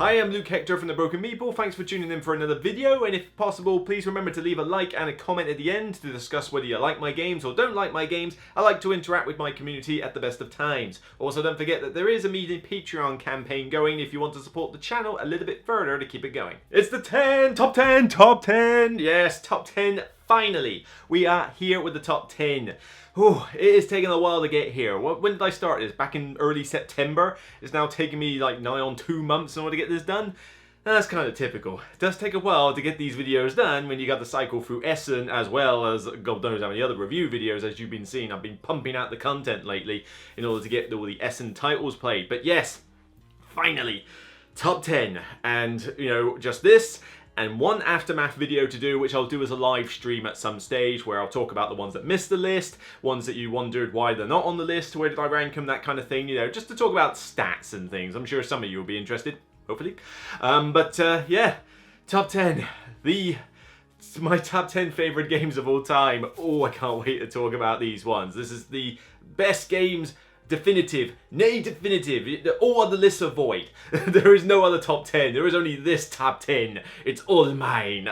Hi, I'm Luke Hector from the Broken Meeple. Thanks for tuning in for another video, and if possible, please remember to leave a like and a comment at the end to discuss whether you like my games or don't like my games. I like to interact with my community at the best of times. Also, don't forget that there is a media Patreon campaign going if you want to support the channel a little bit further to keep it going. It's the top 10! Yes, top 10, finally! We are here with the top 10. Oh, it is taking a while to get here. When did I start this? Back in early September? It's now taking me like nigh on 2 months in order to get this done. That's kind of typical. It does take a while to get these videos done when you got to cycle through Essen as well as God knows how many other review videos as you've been seeing. I've been pumping out the content lately in order to get all the Essen titles played. But yes, finally, top 10. And, you know, just this and one aftermath video to do, which I'll do as a live stream at some stage, where I'll talk about the ones that missed the list, ones that you wondered why they're not on the list, where did I rank them, that kind of thing, you know, just to talk about stats and things. I'm sure some of you will be interested, hopefully. Yeah, top 10. My top 10 favorite games of all time. Oh, I can't wait to talk about these ones. This is the best games. Definitive, all other lists are void. There is no other top 10, there is only this top 10, it's all mine.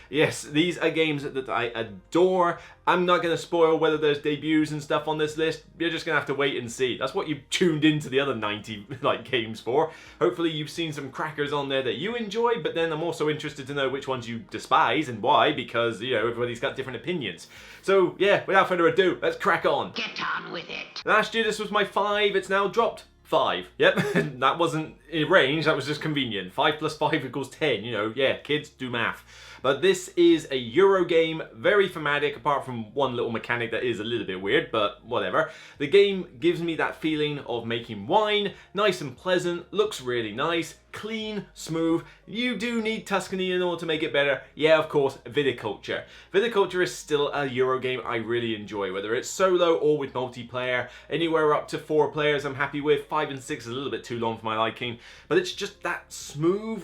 Yes, these are games that I adore. I'm not going to spoil whether there's debuts and stuff on this list. You're just going to have to wait and see. That's what you tuned into the other 90 games for. Hopefully you've seen some crackers on there that you enjoy, but then I'm also interested to know which ones you despise and why, because, you know, everybody's got different opinions. So, yeah, without further ado, let's crack on. Get on with it. Last year this was my 5, it's now dropped 5. Yep, that wasn't a range, that was just convenient. 5 plus 5 equals 10, you know, yeah, kids do math. But this is a Euro game, very thematic, apart from one little mechanic that is a little bit weird, but whatever. The game gives me that feeling of making wine, nice and pleasant, looks really nice, clean, smooth. You do need Tuscany in order to make it better. Yeah, of course, viticulture. Viticulture is still a Euro game I really enjoy, whether it's solo or with multiplayer. Anywhere up to 4 players I'm happy with. 5 and 6 is a little bit too long for my liking, but it's just that smooth,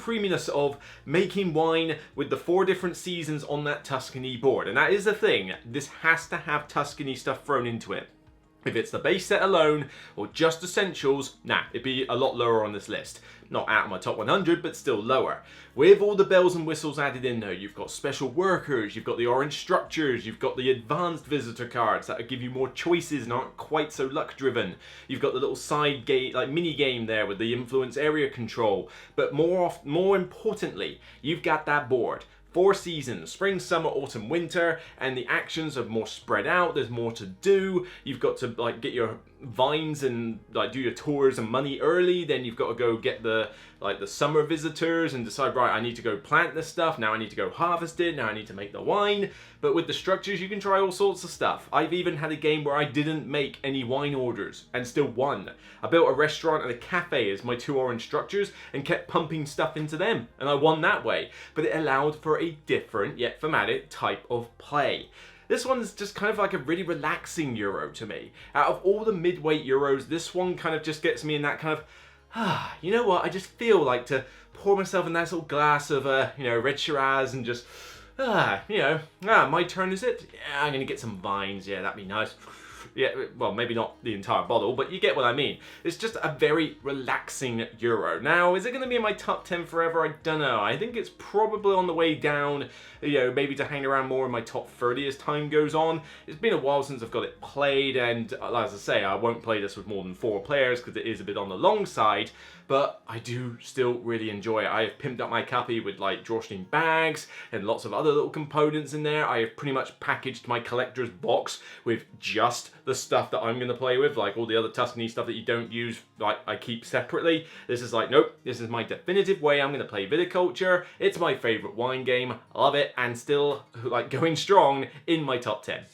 creaminess of making wine with the 4 different seasons on that Tuscany board. And that is the thing, this has to have Tuscany stuff thrown into it. If it's the base set alone, or just essentials, nah, it'd be a lot lower on this list. Not out of my top 100, but still lower. With all the bells and whistles added in though, you've got special workers, you've got the orange structures, you've got the advanced visitor cards that give you more choices and aren't quite so luck driven. You've got the little side game, mini game there with the influence area control. But more importantly, you've got that board. 4 seasons, spring, summer, autumn, winter, and the actions are more spread out, there's more to do. You've got to get your vines and do your tours and money early, then you've got to go get the summer visitors and decide, right, I need to go plant this stuff, now I need to go harvest it, now I need to make the wine. But with the structures you can try all sorts of stuff. I've even had a game where I didn't make any wine orders and still won. I built a restaurant and a cafe as my 2 orange structures and kept pumping stuff into them, and I won that way. But it allowed for a different yet thematic type of play. This one's just kind of like a really relaxing Euro to me. Out of all the mid-weight Euros, this one kind of just gets me in that kind of, you know what, I just feel like to pour myself a nice little glass of, red Shiraz and just, my turn is it? Yeah, I'm gonna get some vines, yeah, that'd be nice. Yeah, well, maybe not the entire bottle, but you get what I mean. It's just a very relaxing Euro. Now, is it going to be in my top 10 forever? I don't know. I think it's probably on the way down, you know, maybe to hang around more in my top 30 as time goes on. It's been a while since I've got it played, and as I say, I won't play this with more than 4 players because it is a bit on the long side, but I do still really enjoy it. I have pimped up my copy with drawstring bags and lots of other little components in there. I have pretty much packaged my collector's box with just the stuff that I'm going to play with, all the other Tuscany stuff that you don't use, I keep separately. This is nope, this is my definitive way I'm going to play viticulture. It's my favorite wine game, love it, and still going strong in my top 10.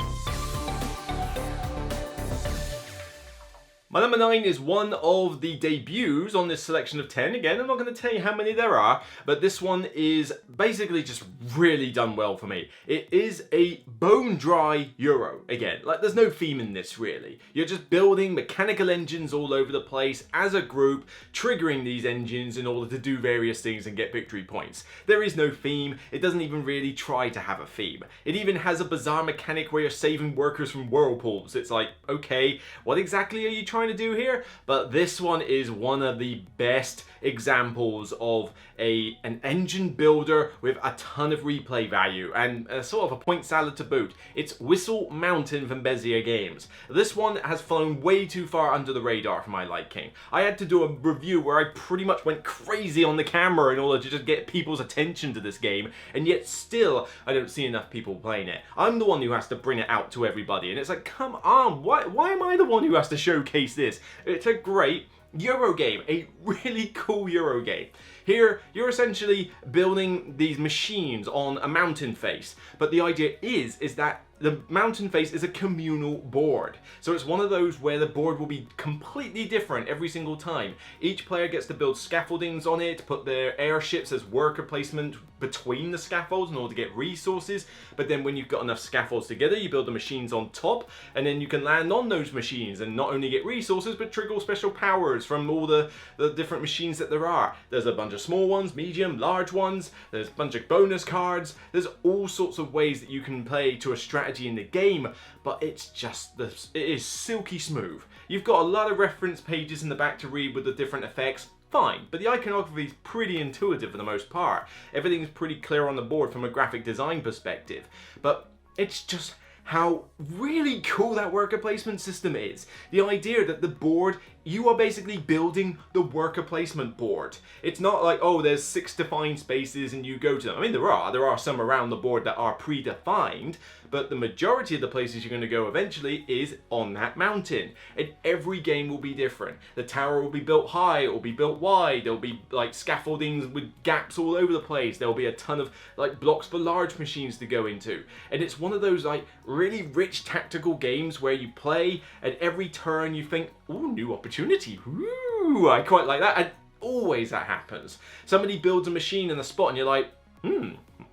My number 9 is one of the debuts on this selection of 10. Again, I'm not going to tell you how many there are, but this one is basically just really done well for me. It is a bone-dry Euro. Again, there's no theme in this, really. You're just building mechanical engines all over the place as a group, triggering these engines in order to do various things and get victory points. There is no theme. It doesn't even really try to have a theme. It even has a bizarre mechanic where you're saving workers from whirlpools. It's okay, what exactly are you trying trying to do here, but this one is one of the best examples of an engine builder with a ton of replay value and sort of a point salad to boot. It's Whistle Mountain from Bezier Games. This one has flown way too far under the radar for my liking. I had to do a review where I pretty much went crazy on the camera in order to just get people's attention to this game, and yet still I don't see enough people playing it. I'm the one who has to bring it out to everybody, and it's like, come on, why am I the one who has to showcase this? It's a great Euro game, a really cool Euro game. Here, you're essentially building these machines on a mountain face, but the idea is that the mountain face is a communal board. So it's one of those where the board will be completely different every single time. Each player gets to build scaffoldings on it, put their airships as worker placement between the scaffolds in order to get resources, but then when you've got enough scaffolds together, you build the machines on top, and then you can land on those machines and not only get resources, but trigger special powers from all the different machines that there are. There's a bunch of small ones, medium, large ones, there's a bunch of bonus cards, there's all sorts of ways that you can play to a strategy in the game, but it's just this, it is silky smooth. You've got a lot of reference pages in the back to read with the different effects, fine, but the iconography is pretty intuitive for the most part. Everything's pretty clear on the board from a graphic design perspective, but it's just how really cool that worker placement system is. The idea that the board, you are basically building the worker placement board. It's not like, oh, there's 6 defined spaces and you go to them. I mean, there are some around the board that are predefined, but the majority of the places you're going to go eventually is on that mountain. And every game will be different. The tower will be built high, it will be built wide, there'll be like scaffoldings with gaps all over the place, there'll be a ton of like blocks for large machines to go into. And it's one of those like really rich tactical games where you play and every turn you think, ooh, new opportunity, ooh, I quite like that. And always that happens. Somebody builds a machine in a spot and you're like,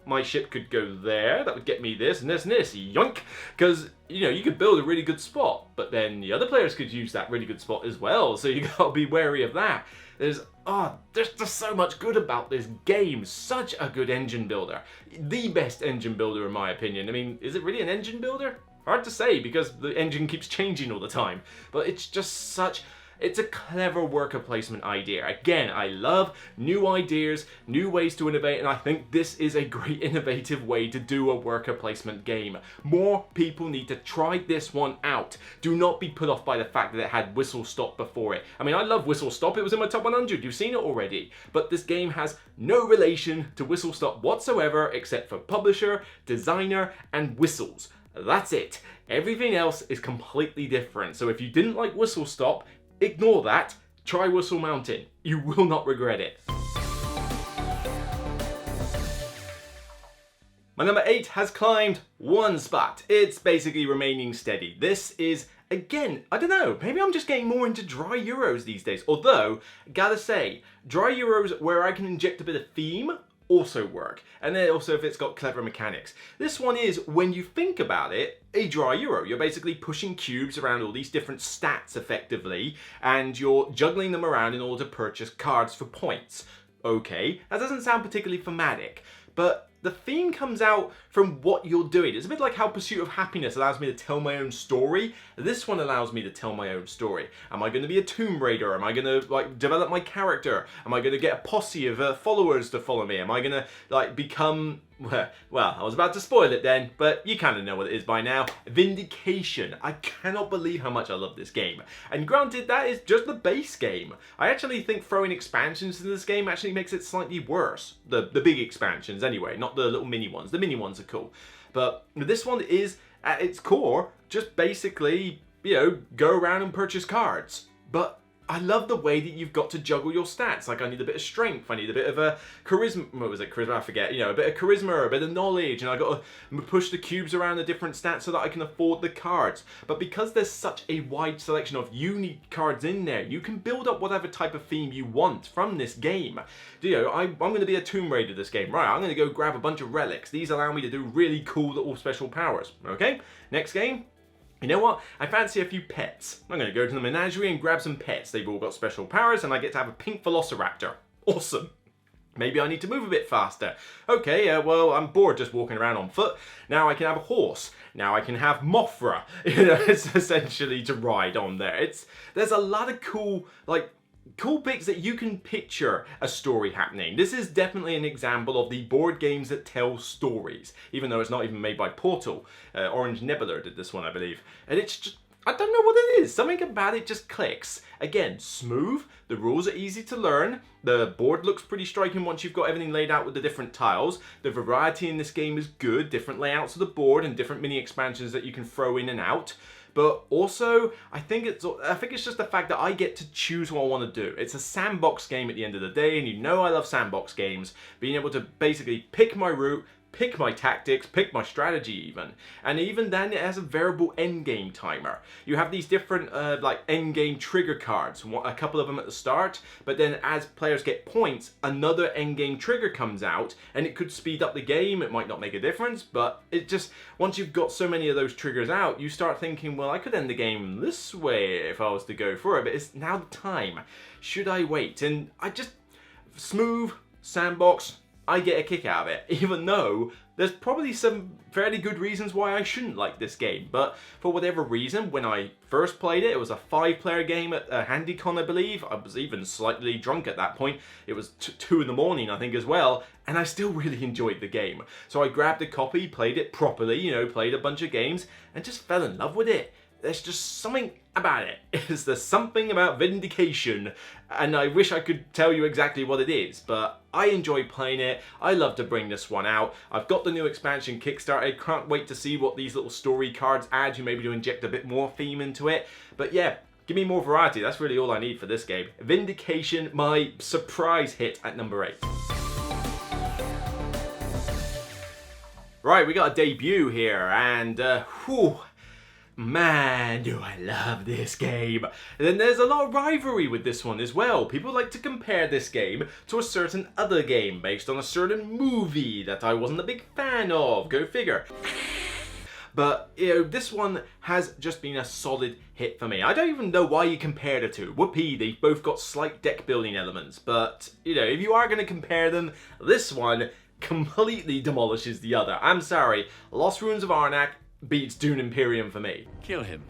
my ship could go there, that would get me this and this and this, yoink! Because, you know, you could build a really good spot, but then the other players could use that really good spot as well, so you gotta be wary of that. There's just so much good about this game, such a good engine builder. The best engine builder in my opinion. I mean, is it really an engine builder? Hard to say because the engine keeps changing all the time, but it's just such... It's a clever worker placement idea. Again, I love new ideas, new ways to innovate, and I think this is a great innovative way to do a worker placement game. More people need to try this one out. Do not be put off by the fact that it had Whistle Stop before it. I mean, I love Whistle Stop, it was in my top 100, you've seen it already. But this game has no relation to Whistle Stop whatsoever except for publisher, designer, and whistles. That's it. Everything else is completely different. So if you didn't like Whistle Stop, ignore that, try Whistle Mountain. You will not regret it. My number 8 has climbed 1 spot. It's basically remaining steady. This is, again, I don't know, maybe I'm just getting more into dry Euros these days. Although, gotta say, dry Euros where I can inject a bit of theme also work. And then also if it's got clever mechanics. This one is, when you think about it, a dry Euro. You're basically pushing cubes around all these different stats effectively, and you're juggling them around in order to purchase cards for points. Okay, that doesn't sound particularly thematic, but the theme comes out from what you're doing. It's a bit like how Pursuit of Happiness allows me to tell my own story. This one allows me to tell my own story. Am I going to be a Tomb Raider? Am I going to like develop my character? Am I going to get a posse of followers to follow me? Am I going to like become... Well, I was about to spoil it then, but you kind of know what it is by now. Vindication. I cannot believe how much I love this game. And granted, that is just the base game. I actually think throwing expansions into this game actually makes it slightly worse. The big expansions anyway, not the little mini ones. The mini ones are cool. But this one is, at its core, just basically, you know, go around and purchase cards. But I love the way that you've got to juggle your stats. Like, I need a bit of strength, I need a bit of a charisma, what was it, charisma, I forget, you know, a bit of charisma, a bit of knowledge, and I got to push the cubes around the different stats so that I can afford the cards. But because there's such a wide selection of unique cards in there, you can build up whatever type of theme you want from this game. You know, I'm going to be a Tomb Raider this game. Right, I'm going to go grab a bunch of relics. These allow me to do really cool little special powers. Okay, next game. You know what? I fancy a few pets. I'm going to go to the menagerie and grab some pets. They've all got special powers and I get to have a pink velociraptor. Awesome. Maybe I need to move a bit faster. Okay, well, I'm bored just walking around on foot. Now I can have a horse. Now I can have Mothra. It's essentially to ride on there. There's a lot of cool bits that you can picture a story happening. This is definitely an example of the board games that tell stories, even though it's not even made by Portal. Orange Nebula did this one, I believe. And it's just, I don't know what it is. Something about it just clicks. Again, smooth. The rules are easy to learn. The board looks pretty striking once you've got everything laid out with the different tiles. The variety in this game is good. Different layouts of the board and different mini expansions that you can throw in and out. But also, I think it's just the fact that I get to choose what I want to do. It's a sandbox game at the end of the day, and you know I love sandbox games. Being able to basically pick my route, pick my tactics, pick my strategy even. And even then it has a variable endgame timer. You have these different endgame trigger cards, a couple of them at the start, but then as players get points, another endgame trigger comes out, and it could speed up the game. It might not make a difference, but it just, once you've got so many of those triggers out, you start thinking, well, I could end the game this way if I was to go for it, but it's now the time. Should I wait? And smooth, sandbox, I get a kick out of it, even though there's probably some fairly good reasons why I shouldn't like this game. But for whatever reason, when I first played it, it was a 5-player game at HandyCon, I believe. I was even slightly drunk at that point. It was 2 in the morning, I think, as well. And I still really enjoyed the game. So I grabbed a copy, played it properly, played a bunch of games, and just fell in love with it. There's just something about it. There's something about Vindication, and I wish I could tell you exactly what it is, but I enjoy playing it. I love to bring this one out. I've got the new expansion kickstarted. Can't wait to see what these little story cards add, maybe to inject a bit more theme into it. But yeah, give me more variety. That's really all I need for this game. Vindication, my surprise hit at number 8. Right, we got a debut here, and man, do I love this game. And then there's a lot of rivalry with this one as well. People like to compare this game to a certain other game based on a certain movie that I wasn't a big fan of. Go figure. But, this one has just been a solid hit for me. I don't even know why you compare the two. Whoopee, they've both got slight deck building elements. But, if you are going to compare them, this one completely demolishes the other. I'm sorry. Lost Ruins of Arnak beats Dune Imperium for me. Kill him.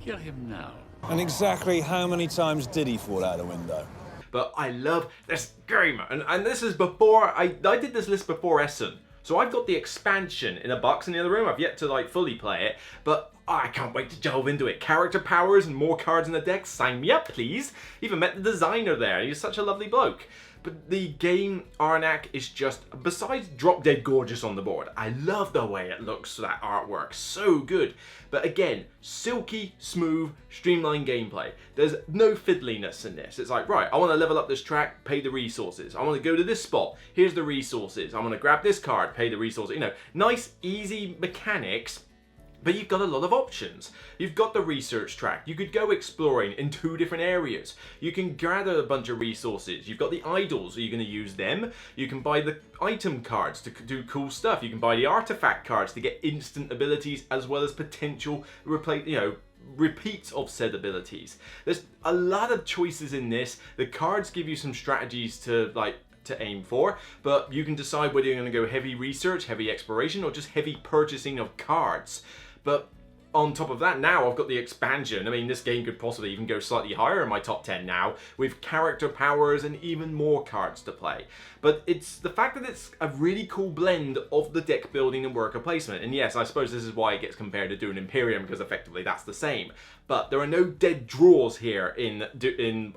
Kill him now. And exactly how many times did he fall out the window? But I love this game, and this is before, I did this list before Essen. So I've got the expansion in a box in the other room. I've yet to fully play it, but I can't wait to delve into it. Character powers and more cards in the deck, sign me up please. Even met the designer there, he's such a lovely bloke. But the game Arnak is just, besides drop dead gorgeous on the board, I love the way it looks, that artwork, so good. But again, silky, smooth, streamlined gameplay. There's no fiddliness in this. It's like, right, I want to level up this track, pay the resources. I want to go to this spot, here's the resources. I want to grab this card, pay the resources. Nice, easy mechanics. But you've got a lot of options. You've got the research track. You could go exploring in 2 different areas. You can gather a bunch of resources. You've got the idols. Are you going to use them? You can buy the item cards to do cool stuff. You can buy the artifact cards to get instant abilities as well as potential repeats of said abilities. There's a lot of choices in this. The cards give you some strategies to aim for, but you can decide whether you're going to go heavy research, heavy exploration, or just heavy purchasing of cards. But on top of that, now I've got the expansion. I mean, this game could possibly even go slightly higher in my top 10 now, with character powers and even more cards to play. But it's the fact that it's a really cool blend of the deck building and worker placement. And yes, I suppose this is why it gets compared to Dune Imperium, because effectively that's the same. But there are no dead draws here in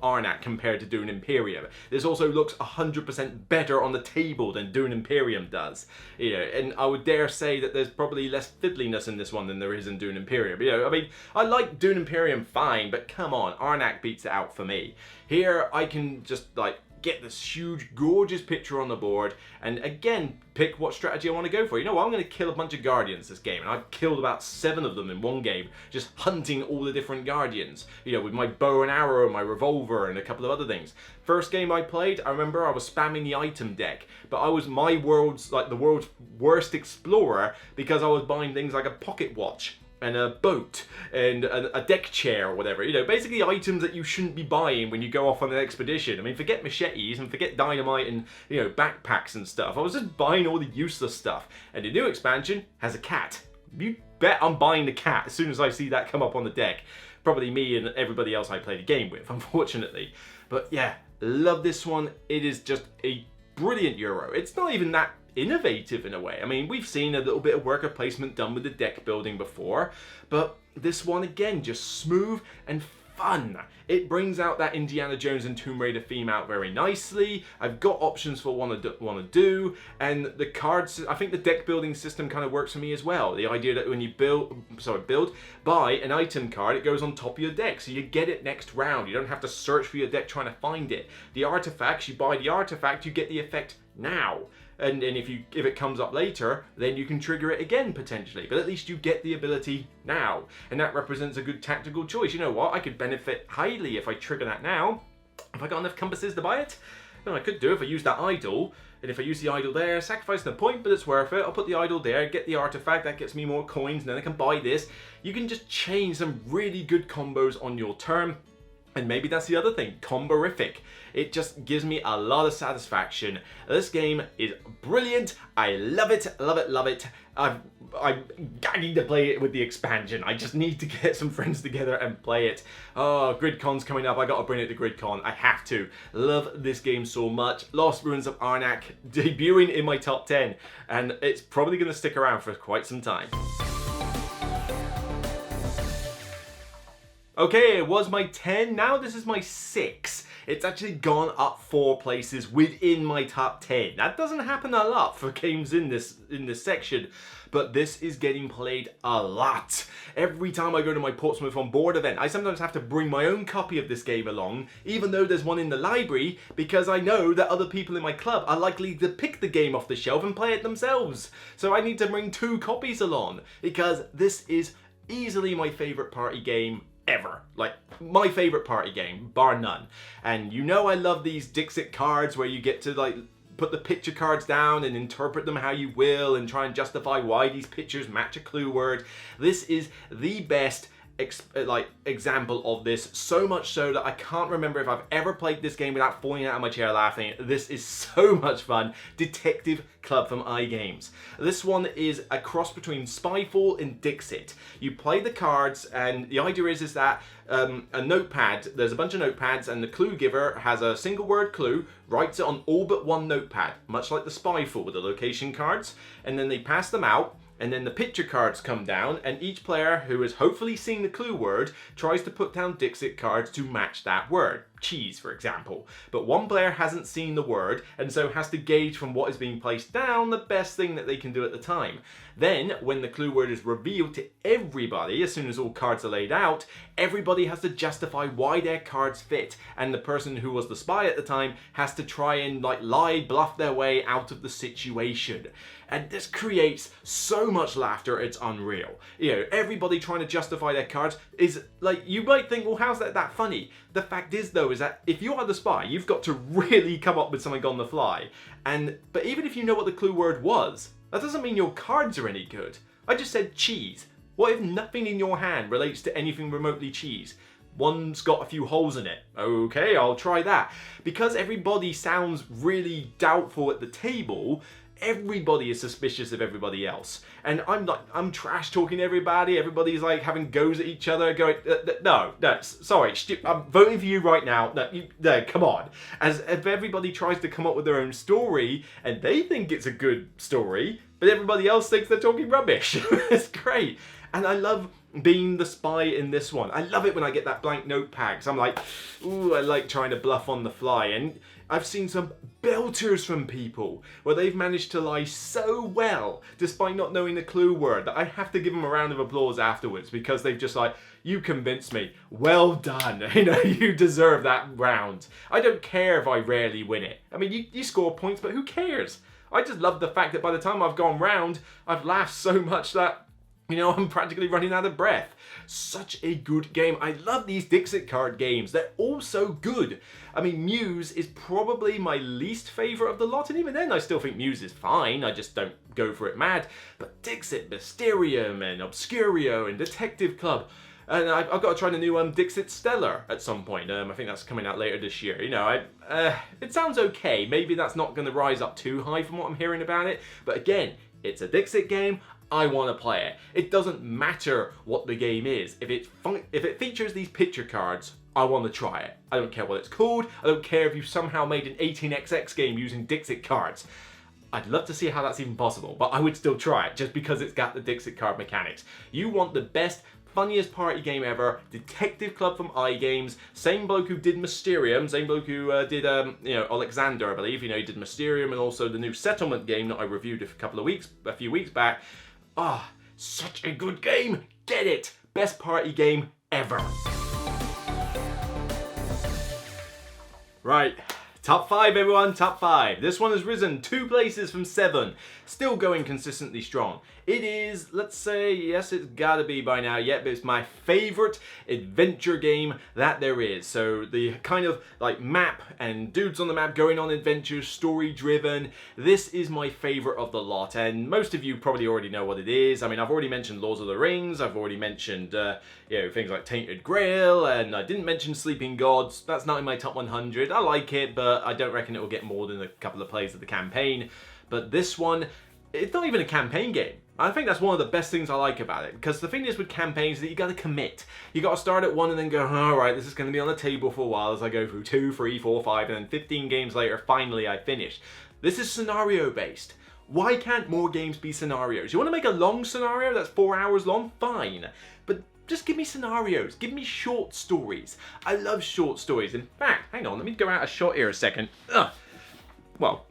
Arnak compared to Dune Imperium. This also looks 100% better on the table than Dune Imperium does. And I would dare say that there's probably less fiddliness in this one than there is in Dune Imperium. I mean, I like Dune Imperium fine, but come on, Arnak beats it out for me. Here, I can just get this huge, gorgeous picture on the board, and again, pick what strategy I want to go for. I'm going to kill a bunch of Guardians this game, and I've killed about 7 of them in one game, just hunting all the different Guardians, with my bow and arrow, my revolver, and a couple of other things. First game I played, I remember I was spamming the item deck, but I was the world's worst explorer, because I was buying things like a pocket watch, and a boat and a deck chair or whatever. You know, basically items that you shouldn't be buying when you go off on an expedition. I mean, forget machetes and forget dynamite and, you know, backpacks and stuff. I was just buying all the useless stuff. And the new expansion has a cat. You bet I'm buying the cat as soon as I see that come up on the deck. Probably me and everybody else I play the game with, unfortunately. But yeah, love this one. It is just a brilliant Euro. It's not even that innovative in a way. I mean, we've seen a little bit of worker placement done with the deck building before, but this one again, just smooth and fun. It brings out that Indiana Jones and Tomb Raider theme out very nicely. I've got options for what I want to do, and the cards, I think the deck building system kind of works for me as well. The idea that when you buy an item card, it goes on top of your deck, so you get it next round. You don't have to search for your deck trying to find it. The artifacts, you buy the artifact, you get the effect now. And if it comes up later, then you can trigger it again potentially. But at least you get the ability now. And that represents a good tactical choice. You know what? I could benefit highly if I trigger that now. Have I got enough compasses to buy it? Well, I could do if I use that idol. And if I use the idol there, sacrificing a point, but it's worth it. I'll put the idol there, get the artifact, that gets me more coins, and then I can buy this. You can just chain some really good combos on your turn. And maybe that's the other thing, comborific. It just gives me a lot of satisfaction. This game is brilliant. I love it, love it, love it. I'm gagging to play it with the expansion. I just need to get some friends together and play it. Oh, GridCon's coming up. I gotta bring it to GridCon. I have to. Love this game so much. Lost Ruins of Arnak debuting in my top 10. And it's probably gonna stick around for quite some time. Okay, it was my 10, now this is my 6. It's actually gone up 4 places within my top 10. That doesn't happen a lot for games in this section, but this is getting played a lot. Every time I go to my Portsmouth on Board event, I sometimes have to bring my own copy of this game along, even though there's one in the library, because I know that other people in my club are likely to pick the game off the shelf and play it themselves. So I need to bring 2 copies along, because this is easily my favourite party game ever. Like, my favorite party game, bar none. And you know I love these Dixit cards where you get to like put the picture cards down and interpret them how you will and try and justify why these pictures match a clue word. This is the best example of this, so much so that I can't remember if I've ever played this game without falling out of my chair laughing. This is so much fun. Detective Club from iGames. This one is a cross between Spyfall and Dixit. You play the cards, and the idea is that a notepad, there's a bunch of notepads, and the clue giver has a single word clue, writes it on all but one notepad, much like the Spyfall with the location cards, and then they pass them out. And then the picture cards come down, and each player who has hopefully seen the clue word tries to put down Dixit cards to match that word. Cheese, for example. But one player hasn't seen the word, and so has to gauge from what is being placed down the best thing that they can do at the time. Then, when the clue word is revealed to everybody, as soon as all cards are laid out, everybody has to justify why their cards fit, and the person who was the spy at the time has to try and bluff their way out of the situation. And this creates so much laughter, it's unreal. You know, everybody trying to justify their cards is like, you might think, well, how's that funny? The fact is, though, is that if you are the spy, you've got to really come up with something on the fly. But even if you know what the clue word was, that doesn't mean your cards are any good. I just said cheese. What if nothing in your hand relates to anything remotely cheese? One's got a few holes in it. Okay, I'll try that. Because everybody sounds really doubtful at the table, everybody is suspicious of everybody else. And I'm trash talking everybody. Everybody's like having goes at each other, going, no, sorry, I'm voting for you right now. No, come on. As if everybody tries to come up with their own story, and they think it's a good story, but everybody else thinks they're talking rubbish. It's great. And I love being the spy in this one. I love it when I get that blank notepad, because I'm like, ooh, I like trying to bluff on the fly. And I've seen some belters from people where they've managed to lie so well despite not knowing the clue word that I have to give them a round of applause afterwards, because they've just like, you convinced me, well done, you know, you deserve that round. I don't care if I rarely win it. I mean, you score points, but who cares? I just love the fact that by the time I've gone round, I've laughed so much that, You know, I'm practically running out of breath. Such a good game. I love these Dixit card games. They're all so good. I mean, Muse is probably my least favorite of the lot, and even then I still think Muse is fine. I just don't go for it mad. But Dixit, Mysterium, and Obscurio, and Detective Club. And I've got to try the new Dixit Stellar at some point. I think that's coming out later this year. You know, it sounds okay. Maybe that's not going to rise up too high from what I'm hearing about it. But again, it's a Dixit game. I want to play it. It doesn't matter what the game is. If it features these picture cards, I want to try it. I don't care what it's called. I don't care if you somehow made an 18xx game using Dixit cards. I'd love to see how that's even possible, but I would still try it just because it's got the Dixit card mechanics. You want the best, funniest party game ever, Detective Club from iGames, same bloke who did Mysterium, same bloke who did, you know, Alexander, I believe. You know, he did Mysterium and also the new Settlement game that I reviewed a few weeks back. Ah, such a good game. Get it. Best party game ever. Right. Top 5, everyone, top 5. This one has risen 2 places from 7. Still going consistently strong. It is, let's say, yes, it's gotta be by now, yet, but it's my favorite adventure game that there is. So the kind of like map and dudes on the map going on adventures, story driven. This is my favorite of the lot, and most of you probably already know what it is. I mean, I've already mentioned Lord of the Rings, I've already mentioned, you know, things like Tainted Grail, and I didn't mention Sleeping Gods. That's not in my top 100. I like it, but I don't reckon it will get more than a couple of plays of the campaign. But this one, it's not even a campaign game. I think that's one of the best things I like about it, because the thing is with campaigns that you got to commit. You got to start at 1 and then go, all right, this is going to be on the table for a while as I go through 2, 3, 4, 5, and then 15 games later, finally I finish. This is scenario based. Why can't more games be scenarios? You want to make a long scenario that's 4 hours long? Fine. But just give me scenarios. Give me short stories. I love short stories. In fact, hang on, let me go out a shot here a second. Well,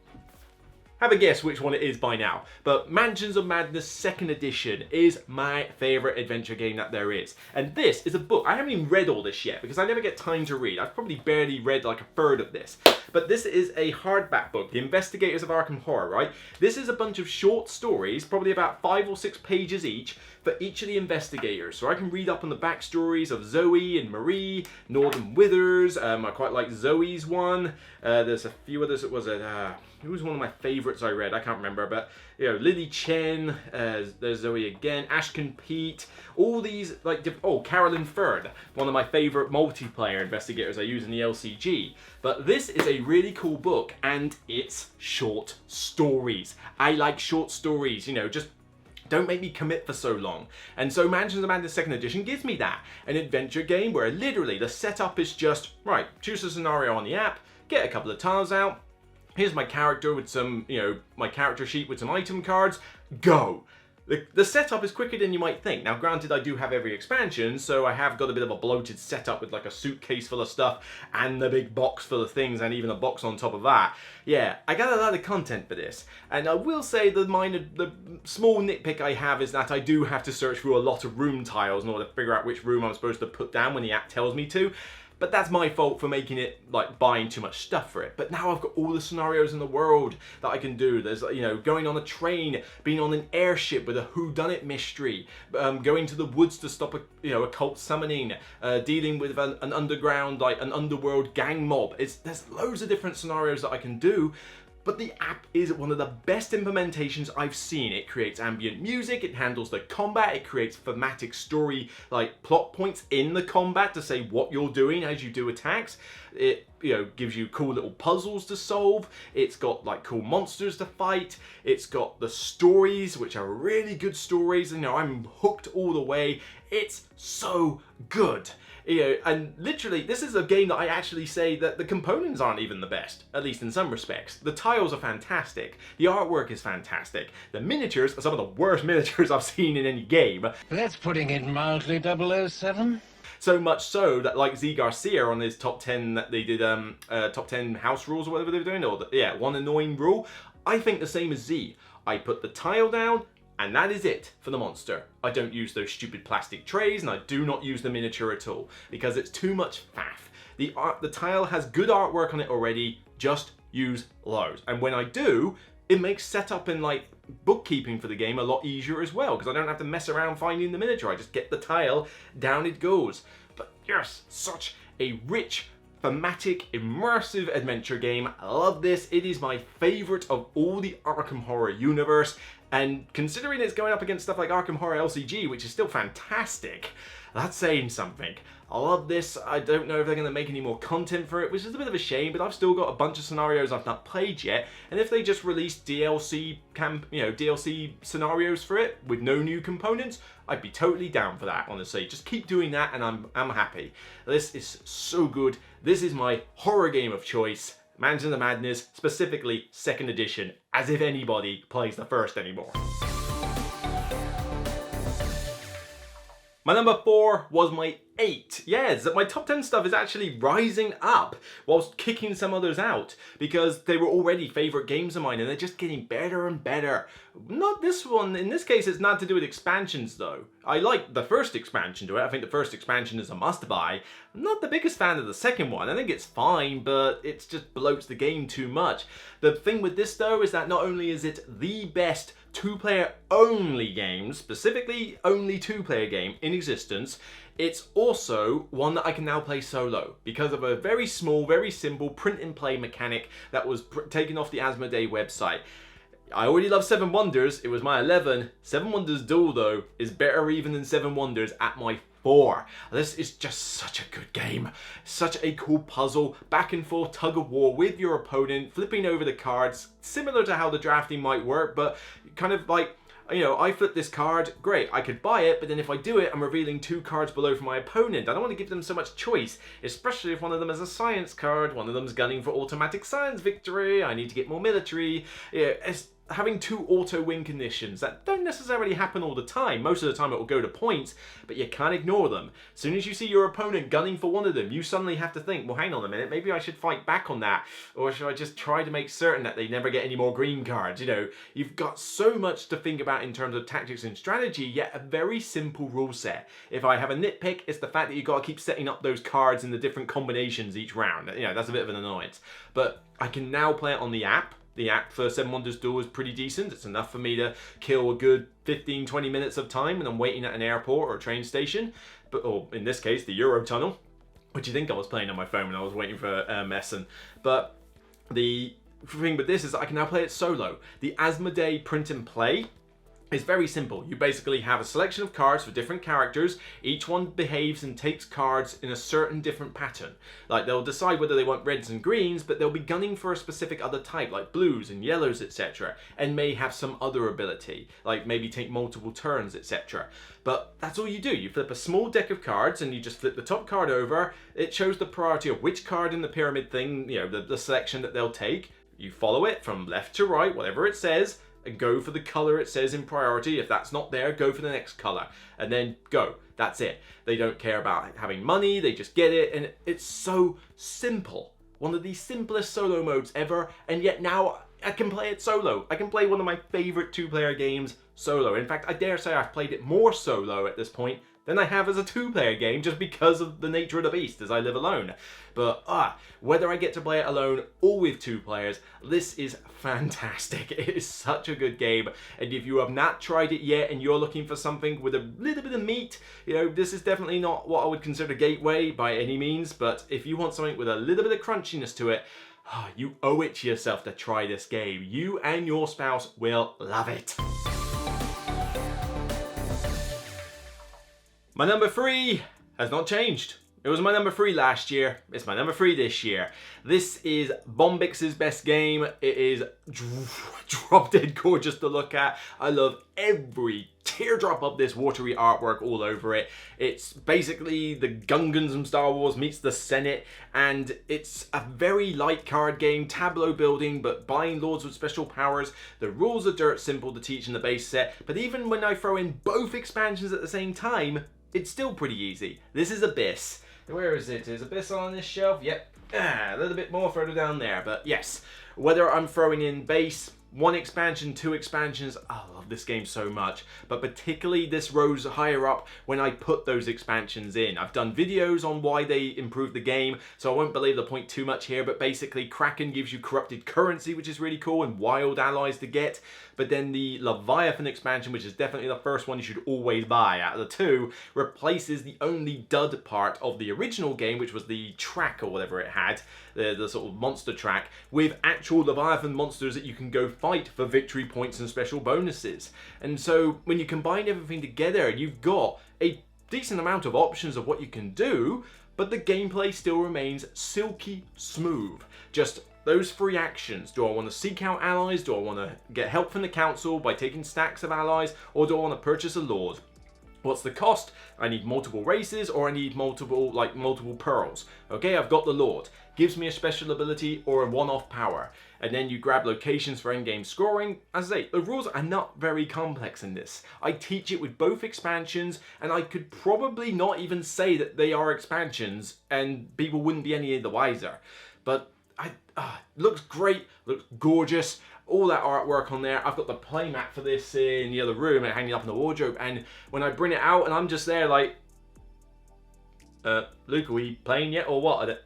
have a guess which one it is by now. But Mansions of Madness 2nd Edition is my favourite adventure game that there is. And this is a book. I haven't even read all this yet because I never get time to read. I've probably barely read like a third of this. But this is a hardback book, The Investigators of Arkham Horror, right? This is a bunch of short stories, probably about 5 or 6 pages each, for each of the investigators. So I can read up on the backstories of Zoe and Marie, Northern Withers. I quite like Zoe's one. There's a few others. Who was one of my favorites I read? I can't remember, but you know, Lily Chen, there's Zoe again, Ashken Pete, all these like, Carolyn Ferd, one of my favorite multiplayer investigators I use in the LCG. But this is a really cool book, and it's short stories. I like short stories, you know, just don't make me commit for so long. And so Mansions of Madness 2nd Edition gives me that. An adventure game where literally the setup is just, right, choose a scenario on the app, get a couple of tiles out, here's my character with some, you know, my character sheet with some item cards, go. The setup is quicker than you might think. Now granted, I do have every expansion, so I have got a bit of a bloated setup with like a suitcase full of stuff and a big box full of things and even a box on top of that. Yeah, I got a lot of content for this. And I will say the small nitpick I have is that I do have to search through a lot of room tiles in order to figure out which room I'm supposed to put down when the app tells me to. But that's my fault for making it, like, buying too much stuff for it. But now I've got all the scenarios in the world that I can do. There's, you know, going on a train, being on an airship with a whodunit mystery, going to the woods to stop a cult summoning, dealing with an underground, like, an underworld gang mob. There's loads of different scenarios that I can do. But the app is one of the best implementations I've seen. It creates ambient music, it handles the combat, it creates thematic story, like plot points in the combat to say what you're doing as you do attacks. It, you know, gives you cool little puzzles to solve. It's got like cool monsters to fight. It's got the stories, which are really good stories. You know, I'm hooked all the way. It's so good. You know, and literally, this is a game that I actually say that the components aren't even the best, at least in some respects. The tiles are fantastic. The artwork is fantastic. The miniatures are some of the worst miniatures I've seen in any game. That's putting it mildly, 007. So much so that, like Z Garcia on his top 10 that they did, top 10 house rules or whatever they were doing, or one annoying rule, I think the same as Z. I put the tile down, and that is it for the monster. I don't use those stupid plastic trays, and I do not use the miniature at all, because it's too much faff. The tile has good artwork on it already, just use loads. And when I do, it makes setup and like bookkeeping for the game a lot easier as well, because I don't have to mess around finding the miniature. I just get the tile, down it goes. But yes, such a rich, thematic, immersive adventure game. I love this. It is my favorite of all the Arkham Horror universe, and considering it's going up against stuff like Arkham Horror LCG, which is still fantastic, that's saying something. I love this. I don't know if they're going to make any more content for it, which is a bit of a shame, but I've still got a bunch of scenarios I've not played yet, and if they just release DLC scenarios for it with no new components, I'd be totally down for that, honestly. Just keep doing that and I'm happy. This is so good. This is my horror game of choice. Mansion of the Madness, specifically 2nd edition, as if anybody plays the 1st anymore. My number 4 was my 8. Yes, my top 10 stuff is actually rising up whilst kicking some others out, because they were already favourite games of mine and they're just getting better and better. Not this one. In this case, it's not to do with expansions though. I like the first expansion to it. I think the first expansion is a must buy. I'm not the biggest fan of the second one. I think it's fine, but it just bloats the game too much. The thing with this though is that not only is it the best 2-player only game, specifically only 2-player game in existence, it's also one that I can now play solo because of a very small, very simple print and play mechanic that was taken off the Asmodee website. I already love 7 Wonders, it was my 11. 7 Wonders Duel though is better even than 7 Wonders at my 4. This is just such a good game. Such a cool puzzle, back and forth tug of war with your opponent, flipping over the cards, similar to how the drafting might work, but kind of like, you know, I flip this card, great, I could buy it, but then if I do it, I'm revealing 2 cards below for my opponent. I don't want to give them so much choice, especially if one of them is a science card, one of them's gunning for automatic science victory, I need to get more military. Yeah, it's having 2 auto win conditions that don't necessarily happen all the time. Most of the time it will go to points, but you can't ignore them. As soon as you see your opponent gunning for one of them, you suddenly have to think, well, hang on a minute, maybe I should fight back on that, or should I just try to make certain that they never get any more green cards? You know, you've got so much to think about in terms of tactics and strategy, yet a very simple rule set. If I have a nitpick, it's the fact that you've got to keep setting up those cards in the different combinations each round. You know, that's a bit of an annoyance. But I can now play it on the app. The app for 7 Wonders Duel is pretty decent. It's enough for me to kill a good 15-20 minutes of time when I'm waiting at an airport or a train station. Or in this case, the Eurotunnel, which you think I was playing on my phone when I was waiting for Essen. But the thing with this is that I can now play it solo. The Asmodee print and play is very simple. You basically have a selection of cards for different characters. Each one behaves and takes cards in a certain different pattern. Like they'll decide whether they want reds and greens, but they'll be gunning for a specific other type, like blues and yellows, etc. And may have some other ability, like maybe take multiple turns, etc. But that's all you do. You flip a small deck of cards and you just flip the top card over. It shows the priority of which card in the pyramid thing, you know, the selection that they'll take. You follow it from left to right, whatever it says, and go for the color it says in priority. If that's not there, go for the next color and then go. That's it. They don't care about having money, they just get it, and it's so simple. One of the simplest solo modes ever, and yet now I can play it solo. I can play one of my favorite 2-player games solo. In fact, I dare say I've played it more solo at this point than I have as a 2-player game, just because of the nature of the beast as I live alone. But whether I get to play it alone or with 2 players, this is fantastic. It is such a good game, and if you have not tried it yet and you're looking for something with a little bit of meat, you know, this is definitely not what I would consider gateway by any means, but if you want something with a little bit of crunchiness to it, you owe it to yourself to try this game. You and your spouse will love it. My number 3 has not changed. It was my number 3 last year. It's my number 3 this year. This is Bombix's best game. It is drop dead gorgeous to look at. I love every teardrop of this watery artwork all over it. It's basically the Gungans from Star Wars meets the Senate, and it's a very light card game, tableau building, but buying lords with special powers. The rules are dirt simple to teach in the base set, but even when I throw in both expansions at the same time, it's still pretty easy. This is Abyss. Where is it? Is Abyss on this shelf? Yep. A little bit more further down there, but yes. Whether I'm throwing in base, one expansion, two expansions. I love this game so much, but particularly this rose higher up when I put those expansions in. I've done videos on why they improved the game, so I won't belabor the point too much here, but basically Kraken gives you corrupted currency, which is really cool, and wild allies to get. But then the Leviathan expansion, which is definitely the first one you should always buy out of the two, replaces the only dud part of the original game, which was the track or whatever it had, the sort of monster track, with actual Leviathan monsters that you can go fight for victory points and special bonuses. And so when you combine everything together, you've got a decent amount of options of what you can do, but the gameplay still remains silky smooth. Just those three actions. Do I want to seek out allies? Do I want to get help from the council by taking stacks of allies? Or do I want to purchase a lord? What's the cost? I need multiple races, or I need multiple pearls. Okay, I've got the lord. Gives me a special ability or a one-off power. And then you grab locations for endgame scoring. As I say, the rules are not very complex in this. I teach it with both expansions, and I could probably not even say that they are expansions, and people wouldn't be any the wiser. But looks great, looks gorgeous, all that artwork on there. I've got the playmat for this in the other room and hanging up in the wardrobe, and when I bring it out and I'm just there like, Luke, are we playing yet or what?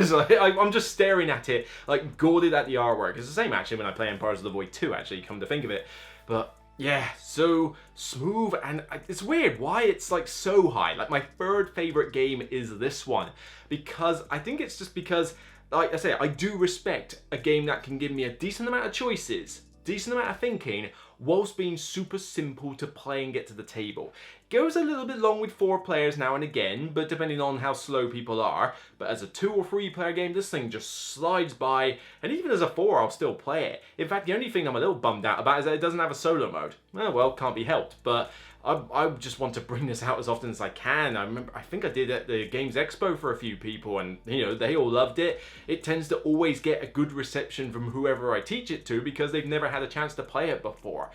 So I'm just staring at it, like gourded at the artwork. It's the same actually when I play Empires of the Void 2, actually, come to think of it. But yeah, so smooth, and it's weird why it's like so high. Like my third favorite game is this one, because I think it's just because, like I say, I do respect a game that can give me a decent amount of choices, decent amount of thinking, whilst being super simple to play and get to the table. Goes a little bit long with 4 players now and again, but depending on how slow people are. But as a 2 or 3 player game, this thing just slides by, and even as a 4, I'll still play it. In fact, the only thing I'm a little bummed out about is that it doesn't have a solo mode. Oh, well, can't be helped, but I just want to bring this out as often as I can. I think I did at the Games Expo for a few people, and they all loved it. It tends to always get a good reception from whoever I teach it to, because they've never had a chance to play it before.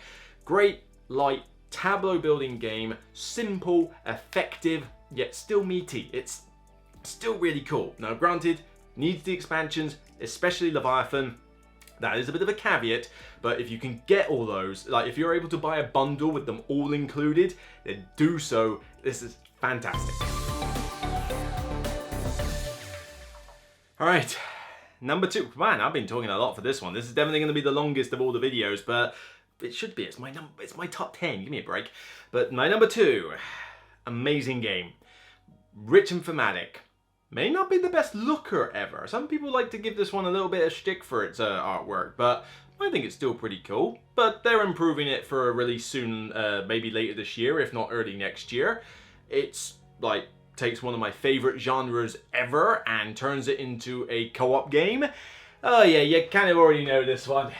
Great, light, tableau building game, simple, effective, yet still meaty. It's still really cool. Now granted, needs the expansions, especially Leviathan. That is a bit of a caveat, but if you can get all those, like if you're able to buy a bundle with them all included, then do so. This is fantastic. Alright, number 2. Man, I've been talking a lot for this one. This is definitely going to be the longest of all the videos, but it should be. It's my top 10. Give me a break. But my number 2, amazing game. Rich and thematic. May not be the best looker ever. Some people like to give this one a little bit of shtick for its artwork, but I think it's still pretty cool. But they're improving it for a release soon, maybe later this year, if not early next year. It's like takes one of my favorite genres ever and turns it into a co-op game. Oh yeah, you kind of already know this one.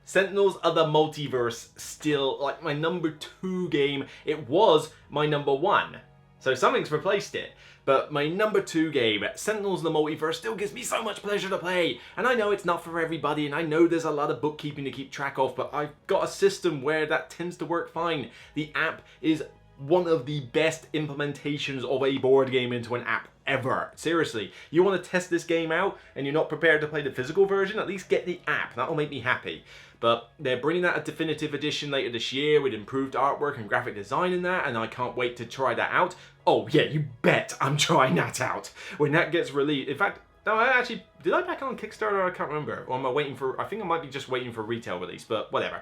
Sentinels of the Multiverse, still like my number 2 game. It was my number 1, so something's replaced it. But my number 2 game, Sentinels of the Multiverse, still gives me so much pleasure to play. And I know it's not for everybody, and I know there's a lot of bookkeeping to keep track of, but I've got a system where that tends to work fine. The app is one of the best implementations of a board game into an app ever. Seriously, you want to test this game out and you're not prepared to play the physical version, at least get the app. That'll make me happy. But they're bringing out a definitive edition later this year with improved artwork and graphic design in that, and I can't wait to try that out. Oh yeah, you bet I'm trying that out when that gets released. In fact, no, did I back on Kickstarter? I can't remember. Or am I waiting for, I think I might be just waiting for retail release, but whatever.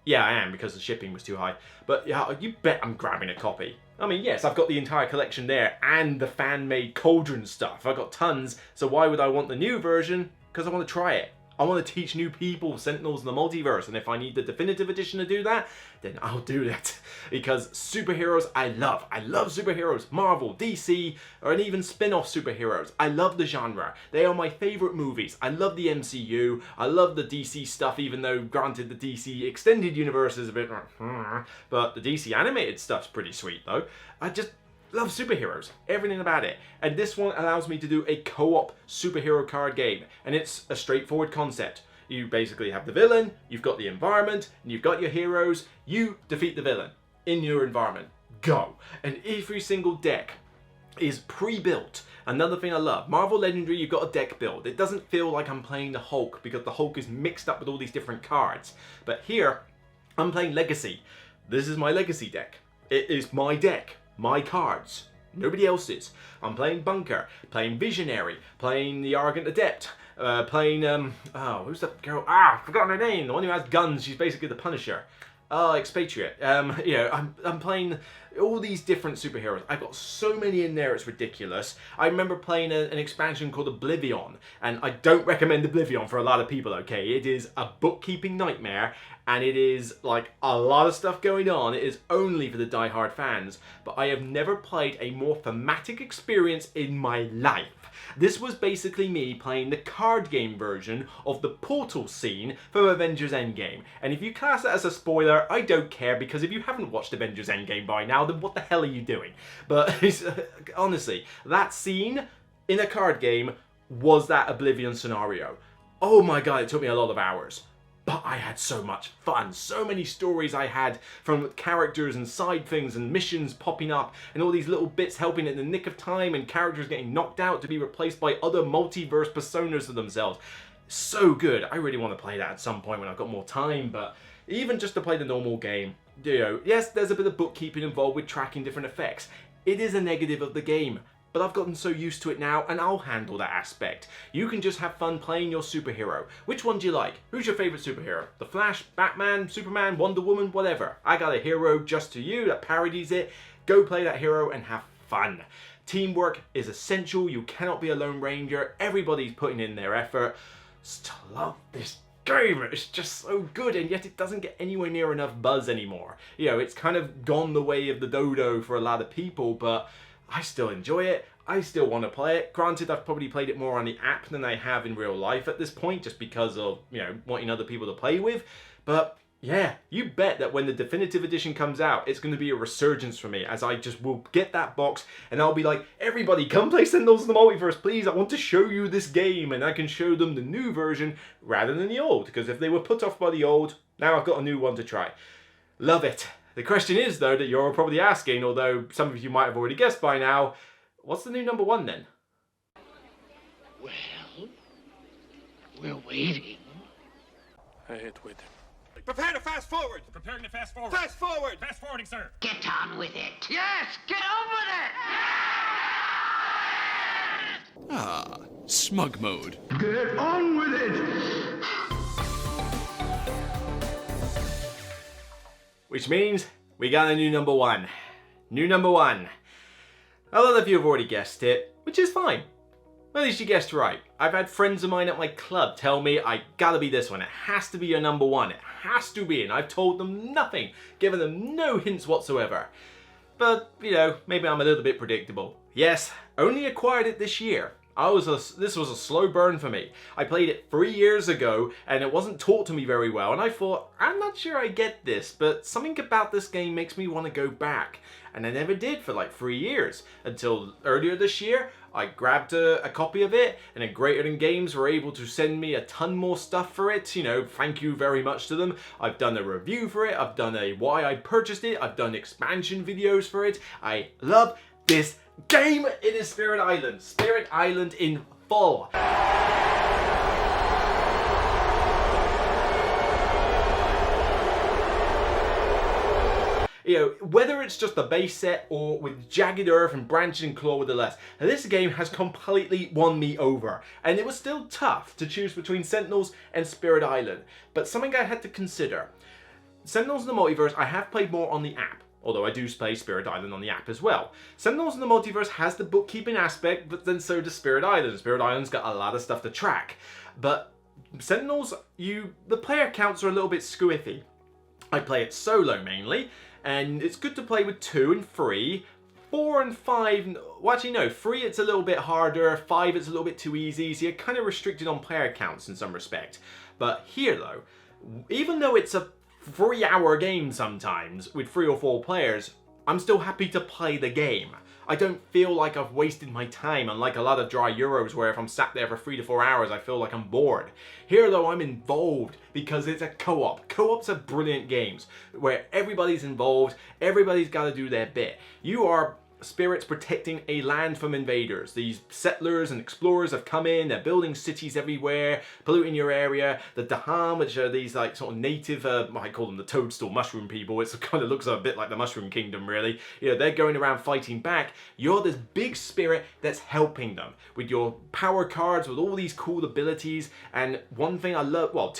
Yeah, I am, because the shipping was too high. But yeah, you bet I'm grabbing a copy. I mean, yes, I've got the entire collection there and the fan-made Cauldron stuff. I've got tons, so why would I want the new version? Because I want to try it. I want to teach new people Sentinels in the Multiverse, and if I need the definitive edition to do that, then I'll do that. Because superheroes, I love. I love superheroes. Marvel, DC, or even spin-off superheroes. I love the genre. They are my favorite movies. I love the MCU. I love the DC stuff, even though, granted, the DC extended universe is a bit... But the DC animated stuff's pretty sweet, though. I just love superheroes, everything about it. And this one allows me to do a co-op superhero card game, and it's a straightforward concept. You basically have the villain, you've got the environment, and you've got your heroes. You defeat the villain in your environment. Go. And every single deck is pre-built. Another thing I love, Marvel Legendary, you've got a deck build. It doesn't feel like I'm playing the Hulk because the Hulk is mixed up with all these different cards. But here, I'm playing Legacy. This is my Legacy deck. It is my deck, my cards, nobody else's. I'm playing Bunker, playing Visionary, playing the Arrogant Adept, playing, who's that girl? I've forgotten her name, the one who has guns, she's basically the Punisher. Expatriate. I'm playing all these different superheroes. I've got so many in there, it's ridiculous. I remember playing an expansion called Oblivion, and I don't recommend Oblivion for a lot of people, okay? It is a bookkeeping nightmare, and it is like a lot of stuff going on. It is only for the die-hard fans, but I have never played a more thematic experience in my life. This was basically me playing the card game version of the portal scene from Avengers Endgame. And if you class it as a spoiler, I don't care, because if you haven't watched Avengers Endgame by now, then what the hell are you doing? But honestly, that scene in a card game was that Oblivion scenario. Oh my god, it took me a lot of hours. But I had so much fun, so many stories I had from characters and side things and missions popping up and all these little bits helping in the nick of time and characters getting knocked out to be replaced by other multiverse personas of themselves. So good. I really want to play that at some point when I've got more time, but even just to play the normal game, yes, there's a bit of bookkeeping involved with tracking different effects. It is a negative of the game. But I've gotten so used to it now, and I'll handle that aspect. You can just have fun playing your superhero. Which one do you like? Who's your favorite superhero? The Flash, Batman, Superman, Wonder Woman, whatever. I got a hero just to you that parodies it. Go play that hero and have fun. Teamwork is essential. You cannot be a Lone Ranger. Everybody's putting in their effort. Still love this game. It's just so good, and yet it doesn't get anywhere near enough buzz anymore. It's kind of gone the way of the dodo for a lot of people, but I still enjoy it. I still want to play it. Granted, I've probably played it more on the app than I have in real life at this point, just because of, wanting other people to play with. But yeah, you bet that when the definitive edition comes out, it's going to be a resurgence for me, as I just will get that box and I'll be like, everybody come play Sentinels in the Multiverse, please. I want to show you this game, and I can show them the new version rather than the old, because if they were put off by the old, now I've got a new one to try. Love it. The question is, though, that you're probably asking, although some of you might have already guessed by now, what's the new number one then? Well, we're waiting. I hate waiting. Prepare to fast forward! Preparing to fast forward. Fast forward! Fast forwarding, sir. Get on with it. Yes, get on with it! Ah, smug mode. Get on with it! Which means we got a new number one. New number one. A lot of you have already guessed it, which is fine. At least you guessed right. I've had friends of mine at my club tell me I gotta be this one. It has to be your number one. It has to be, and I've told them nothing, given them no hints whatsoever. But, maybe I'm a little bit predictable. Yes, only acquired it this year. This was a slow burn for me. I played it 3 years ago, and it wasn't taught to me very well, and I thought, I'm not sure I get this, but something about this game makes me want to go back. And I never did for like 3 years, until earlier this year, I grabbed a copy of it, and then Greater Than Games were able to send me a ton more stuff for it. Thank you very much to them. I've done a review for it, I've done a why I purchased it, I've done expansion videos for it. I love this game. It is Spirit Island. Spirit Island in full. Whether it's just the base set or with Jagged Earth and Branching Claw with the less, this game has completely won me over. And it was still tough to choose between Sentinels and Spirit Island, but something I had to consider. Sentinels in the Multiverse I have played more on the app, although I do play Spirit Island on the app as well. Sentinels in the Multiverse has the bookkeeping aspect, but then so does Spirit Island. Spirit Island's got a lot of stuff to track. But Sentinels, the player counts are a little bit squiffy. I play it solo mainly, and it's good to play with 2 and 3. 4 and 5, well actually no, 3 it's a little bit harder, 5 it's a little bit too easy, so you're kind of restricted on player counts in some respect. But here though, even though it's a 3-hour game sometimes with 3 or 4 players, I'm still happy to play the game. I don't feel like I've wasted my time, unlike a lot of dry Euros where if I'm sat there for 3 to 4 hours I feel like I'm bored. Here though I'm involved because it's a co-op. Co-ops are brilliant games where everybody's involved, everybody's got to do their bit. You are spirits protecting a land from invaders. These settlers and explorers have come in, they're building cities everywhere, polluting your area. The Daham, which are these like sort of native, I call them the toadstool mushroom people. It kind of looks a bit like the Mushroom Kingdom, really. You know, they're going around fighting back. You're this big spirit that's helping them with your power cards, with all these cool abilities. And one thing I love, well,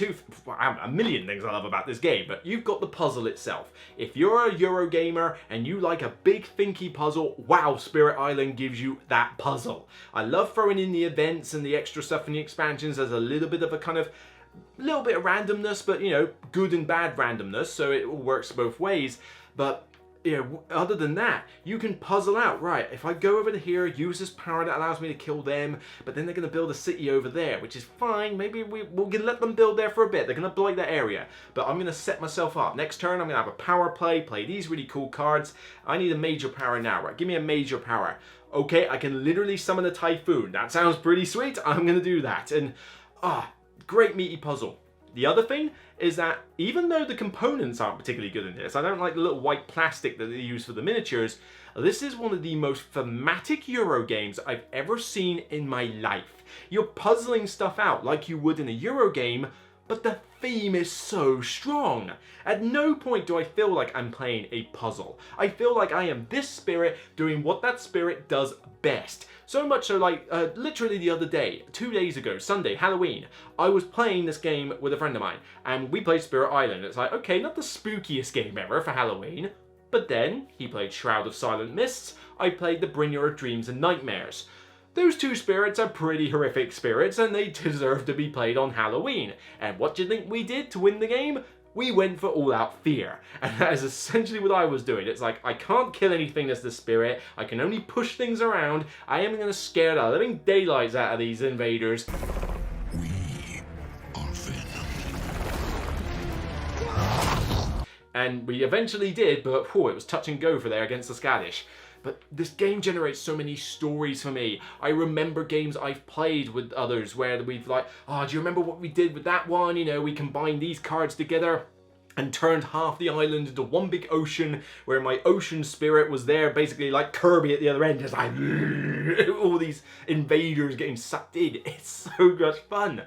a million things I love about this game, but you've got the puzzle itself. If you're a Eurogamer and you like a big thinky puzzle, wow, Spirit Island gives you that puzzle. I love throwing in the events and the extra stuff in the expansions. There's a little bit of a kind of little bit of randomness, but you know, good and bad randomness, so it all works both ways. But you know, other than that, you can puzzle out, right, if I go over to here, use this power that allows me to kill them, but then they're going to build a city over there, which is fine. Maybe we'll let them build there for a bit. They're going to blight that area, but I'm going to set myself up. Next turn, I'm going to have a power play these really cool cards. I need a major power now, right? Give me a major power. Okay, I can literally summon a typhoon. That sounds pretty sweet. I'm going to do that. And, great meaty puzzle. The other thing is that even though the components aren't particularly good in this, I don't like the little white plastic that they use for the miniatures, this is one of the most thematic Euro games I've ever seen in my life. You're puzzling stuff out like you would in a Euro game, but the theme is so strong. At no point do I feel like I'm playing a puzzle. I feel like I am this spirit doing what that spirit does best. So much so, like, literally the other day, 2 days ago, Sunday, Halloween, I was playing this game with a friend of mine, and we played Spirit Island. It's like, okay, not the spookiest game ever for Halloween, but then he played Shroud of Silent Mists, I played the Bringer of Dreams and Nightmares. Those two spirits are pretty horrific spirits, and they deserve to be played on Halloween. And what do you think we did to win the game? We went for all-out fear. And that is essentially what I was doing. It's like, I can't kill anything as the spirit. I can only push things around. I am going to scare the living daylights out of these invaders. We are Venom. And we eventually did, but it was touch and go for there against the Scottish. But this game generates so many stories for me. I remember games I've played with others where we've like, do you remember what we did with that one? You know, we combined these cards together and turned half the island into one big ocean, where my ocean spirit was there, basically like Kirby at the other end, just like all these invaders getting sucked in. It's so much fun.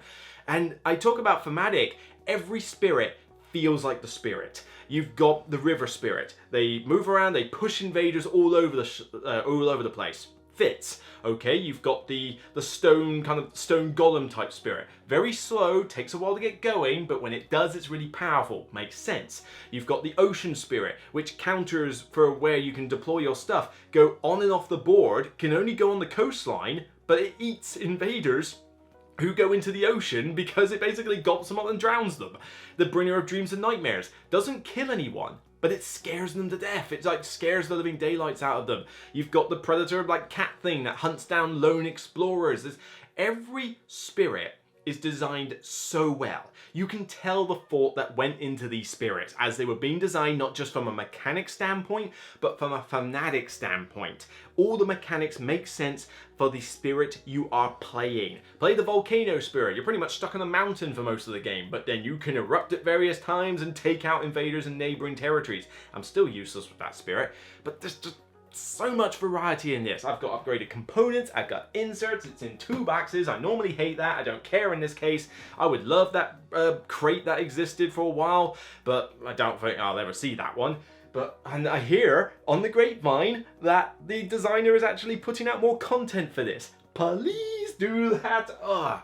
And I talk about thematic. Every spirit feels like the spirit. You've got the river spirit. They move around, they push invaders all over the place. Fits. Okay, you've got the stone, kind of stone golem type spirit. Very slow, takes a while to get going, but when it does, it's really powerful. Makes sense. You've got the ocean spirit, which counters for where you can deploy your stuff. Go on and off the board, can only go on the coastline, but it eats invaders who go into the ocean because it basically gulps them up and drowns them. The Bringer of Dreams and Nightmares doesn't kill anyone, but it scares them to death. It like scares the living daylights out of them. You've got the predator like cat thing that hunts down lone explorers. Every spirit is designed so well. You can tell the thought that went into these spirits as they were being designed, not just from a mechanic standpoint, but from a fanatic standpoint. All the mechanics make sense for the spirit you are playing. Play the volcano spirit. You're pretty much stuck on a mountain for most of the game, but then you can erupt at various times and take out invaders in neighboring territories. I'm still useless with that spirit, but there's just so much variety in this. I've got upgraded components, I've got inserts, it's in 2 boxes. I normally hate that, I don't care in this case. I would love that crate that existed for a while, but I don't think I'll ever see that one. And I hear on the grapevine that the designer is actually putting out more content for this. Please do that. I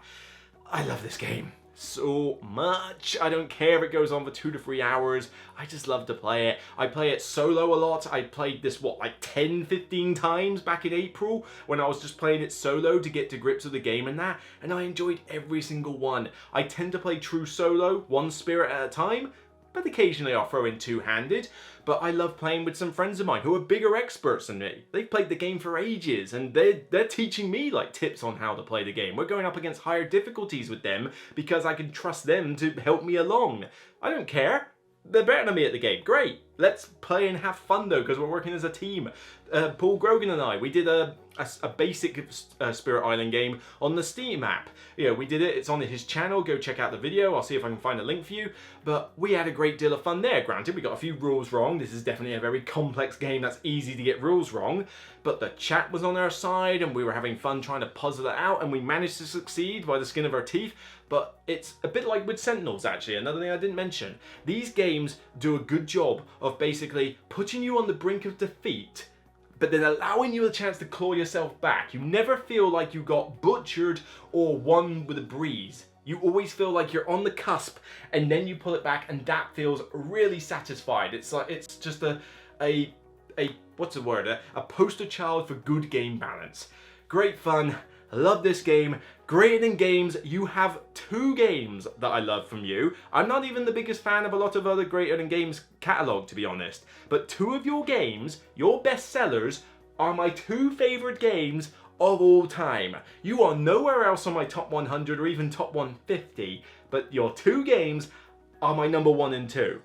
love this game so much. I don't care if it goes on for 2 to 3 hours. I just love to play it. I play it solo a lot. I played this, like 10, 15 times back in April when I was just playing it solo to get to grips with the game and that, and I enjoyed every single one. I tend to play true solo, one spirit at a time, but occasionally I'll throw in two-handed. But I love playing with some friends of mine who are bigger experts than me. They've played the game for ages, and they're teaching me like tips on how to play the game. We're going up against higher difficulties with them because I can trust them to help me along. I don't care. They're better than me at the game. Great. let's play and have fun though, because we're working as a team. Paul Grogan and I, we did a basic Spirit Island game on the Steam app. You know, we did it, it's on his channel, go check out the video, I'll see if I can find a link for you. But we had a great deal of fun there. Granted, we got a few rules wrong. This is definitely a very complex game that's easy to get rules wrong. But the chat was on our side and we were having fun trying to puzzle it out, and we managed to succeed by the skin of our teeth. But it's a bit like with Sentinels, actually, another thing I didn't mention. These games do a good job of basically putting you on the brink of defeat, but then allowing you a chance to claw yourself back. You never feel like you got butchered or won with a breeze. You always feel like you're on the cusp, and then you pull it back, and that feels really satisfied. It's like, it's just a what's the word? A poster child for good game balance. Great fun. I love this game. Greater Than Games, you have 2 games that I love from you. I'm not even the biggest fan of a lot of other Greater Than Games catalogue, to be honest. But 2 of your games, your best sellers, are my 2 favourite games of all time. You are nowhere else on my top 100 or even top 150, but your 2 games are my number 1 and 2.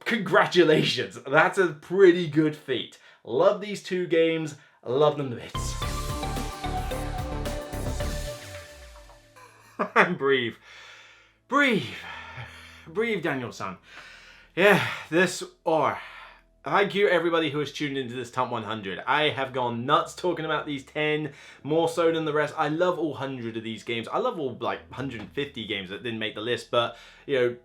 Congratulations, that's a pretty good feat. Love these 2 games, love them to bits. And breathe. Breathe. Breathe, Daniel-san. Yeah, thank you everybody who has tuned into this top 100. I have gone nuts talking about these 10, more so than the rest. I love all 100 of these games. I love all like 150 games that didn't make the list, but you know,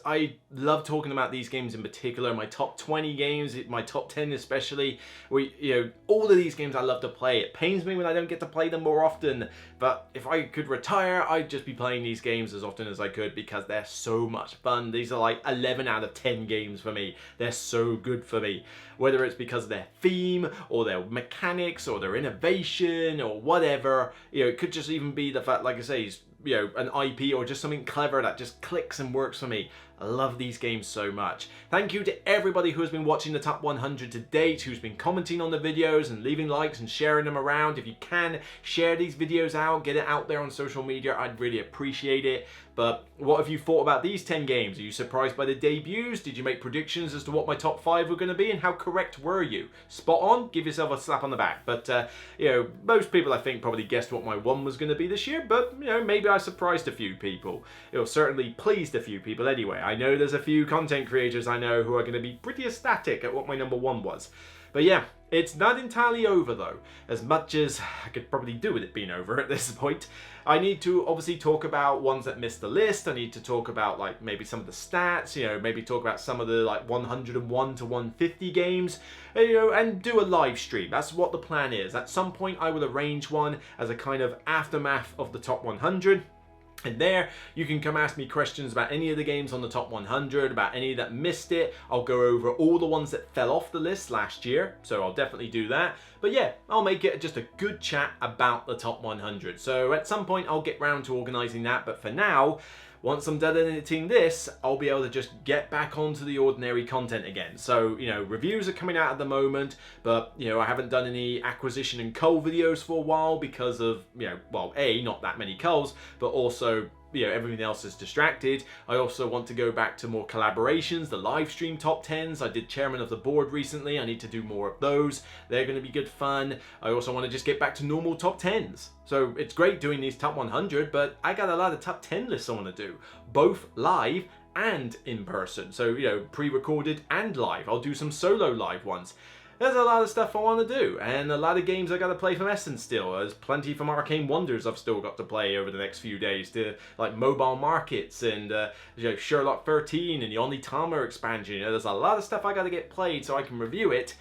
I love talking about these games in particular. My top 20 games, my top 10 especially. All of these games I love to play. It pains me when I don't get to play them more often, but if I could retire, I'd just be playing these games as often as I could because they're so much fun. These are like 11 out of 10 games for me. They're so good for me. Whether it's because of their theme or their mechanics or their innovation or whatever, it could just even be the fact, like I say, an IP or just something clever that just clicks and works for me. I love these games so much. Thank you to everybody who has been watching the top 100 to date, who's been commenting on the videos and leaving likes and sharing them around. If you can, share these videos out, get it out there on social media. I'd really appreciate it. But what have you thought about these 10 games? Are you surprised by the debuts? Did you make predictions as to what my top 5 were going to be, and how correct were you? Spot on, give yourself a slap on the back. But most people I think probably guessed what my 1 was going to be this year, but maybe I surprised a few people. It certainly pleased a few people anyway. I know there's a few content creators I know who are going to be pretty ecstatic at what my number 1 was. But yeah, it's not entirely over though. As much as I could probably do with it being over at this point, I need to obviously talk about ones that missed the list. I need to talk about like maybe some of the stats, maybe talk about some of the like 101 to 150 games, and do a live stream. That's what the plan is. At some point I will arrange one as a kind of aftermath of the top 100. And there, you can come ask me questions about any of the games on the top 100, about any that missed it. I'll go over all the ones that fell off the list last year, so I'll definitely do that. But yeah, I'll make it just a good chat about the top 100. So at some point, I'll get round to organising that, but for now, once I'm done editing this, I'll be able to just get back onto the ordinary content again. So, reviews are coming out at the moment, but, I haven't done any acquisition and cull videos for a while because of, not that many culls, but also, everything else is distracted. I also want to go back to more collaborations, the live stream top 10s. I did chairman of the board recently. I need to do more of those. They're going to be good fun. I also want to just get back to normal top 10s. So it's great doing these top 100, but I got a lot of top 10 lists I want to do, both live and in person. So, pre-recorded and live. I'll do some solo live ones. There's a lot of stuff I want to do, and a lot of games I got to play from Essence still. There's plenty from Arcane Wonders I've still got to play over the next few days, to like mobile markets and Sherlock 13 and the Onitama expansion. There's a lot of stuff I got to get played so I can review it,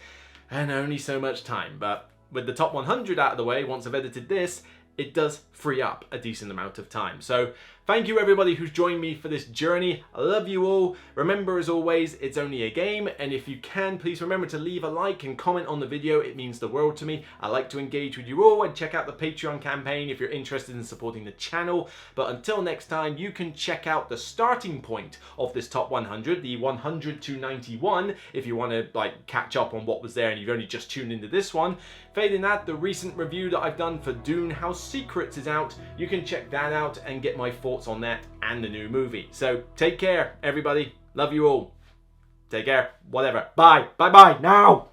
and only so much time. But with the top 100 out of the way, once I've edited this, it does free up a decent amount of time. So thank you everybody who's joined me for this journey. I love you all. Remember, as always, it's only a game, and if you can, please remember to leave a like and comment on the video. It means the world to me. I like to engage with you all, and check out the Patreon campaign if you're interested in supporting the channel. But until next time, you can check out the starting point of this top 100, the 100 to 91, if you want to catch up on what was there and you've only just tuned into this one. Failing that, the recent review that I've done for Dune House Secrets is out. You can check that out and get my thoughts on that and the new movie. So take care, everybody. Love you all. Take care. Whatever. Bye. Bye-bye. Now.